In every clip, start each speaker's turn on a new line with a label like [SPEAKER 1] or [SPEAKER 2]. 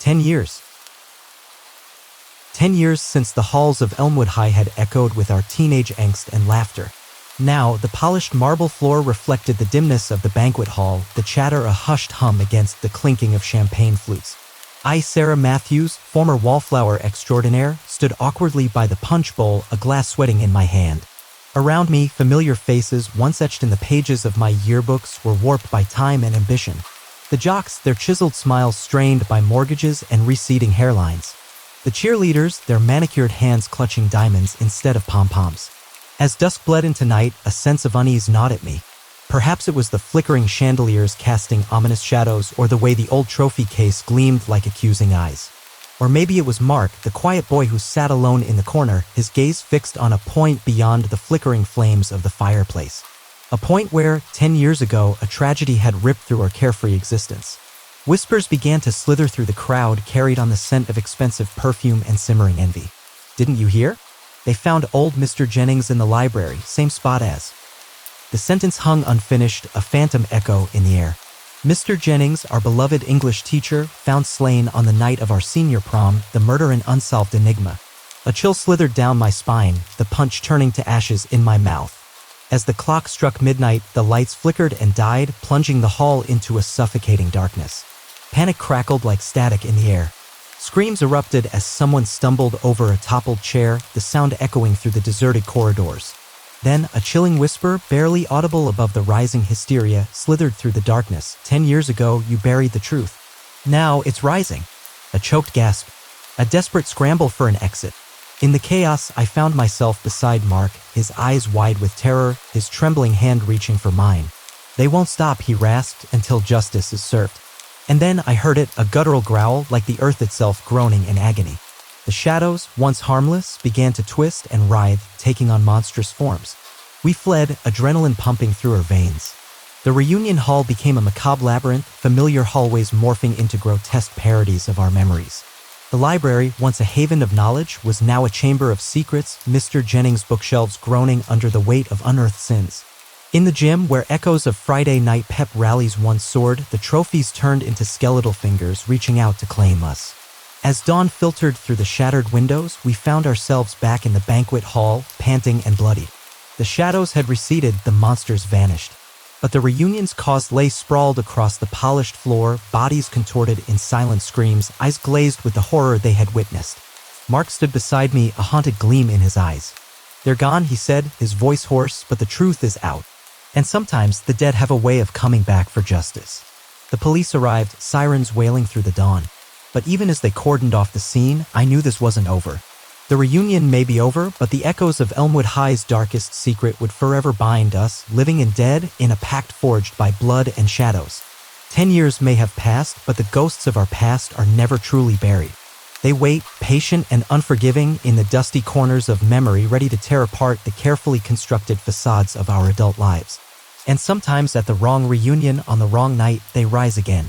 [SPEAKER 1] 10 years. 10 years since the halls of Elmwood High had echoed with our teenage angst and laughter. Now, the polished marble floor reflected the dimness of the banquet hall, the chatter a hushed hum against the clinking of champagne flutes. I, Sarah Matthews, former wallflower extraordinaire, stood awkwardly by the punch bowl, a glass sweating in my hand. Around me, familiar faces, once etched in the pages of my yearbooks, were warped by time and ambition. The jocks, their chiseled smiles strained by mortgages and receding hairlines. The cheerleaders, their manicured hands clutching diamonds instead of pom-poms. As dusk bled into night, a sense of unease gnawed at me. Perhaps it was the flickering chandeliers casting ominous shadows, or the way the old trophy case gleamed like accusing eyes. Or maybe it was Mark, the quiet boy who sat alone in the corner, his gaze fixed on a point beyond the flickering flames of the fireplace. A point where, 10 years ago, a tragedy had ripped through our carefree existence. Whispers began to slither through the crowd, carried on the scent of expensive perfume and simmering envy. Didn't you hear? They found old Mr. Jennings in the library, same spot as. The sentence hung unfinished, a phantom echo in the air. Mr. Jennings, our beloved English teacher, found slain on the night of our senior prom, the murder an unsolved enigma. A chill slithered down my spine, the punch turning to ashes in my mouth. As the clock struck midnight, the lights flickered and died, plunging the hall into a suffocating darkness. Panic crackled like static in the air. Screams erupted as someone stumbled over a toppled chair, the sound echoing through the deserted corridors. Then, a chilling whisper, barely audible above the rising hysteria, slithered through the darkness. 10 years ago, you buried the truth. Now, it's rising. A choked gasp. A desperate scramble for an exit. In the chaos, I found myself beside Mark, his eyes wide with terror, his trembling hand reaching for mine. They won't stop, he rasped, until justice is served. And then I heard it, a guttural growl, like the earth itself groaning in agony. The shadows, once harmless, began to twist and writhe, taking on monstrous forms. We fled, adrenaline pumping through our veins. The reunion hall became a macabre labyrinth, familiar hallways morphing into grotesque parodies of our memories. The library, once a haven of knowledge, was now a chamber of secrets, Mr. Jennings' bookshelves groaning under the weight of unearthed sins. In the gym, where echoes of Friday night pep rallies once soared, the trophies turned into skeletal fingers reaching out to claim us. As dawn filtered through the shattered windows, we found ourselves back in the banquet hall, panting and bloody. The shadows had receded, the monsters vanished. But the reunion's cause lay sprawled across the polished floor, bodies contorted in silent screams, eyes glazed with the horror they had witnessed. Mark stood beside me, a haunted gleam in his eyes. They're gone, he said, his voice hoarse, but the truth is out. And sometimes the dead have a way of coming back for justice. The police arrived, sirens wailing through the dawn. But even as they cordoned off the scene, I knew this wasn't over. The reunion may be over, but the echoes of Elmwood High's darkest secret would forever bind us, living and dead, in a pact forged by blood and shadows. 10 years may have passed, but the ghosts of our past are never truly buried. They wait, patient and unforgiving, in the dusty corners of memory, ready to tear apart the carefully constructed facades of our adult lives. And sometimes at the wrong reunion, on the wrong night, they rise again.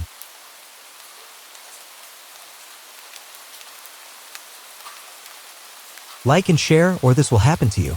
[SPEAKER 1] Like and share, or this will happen to you.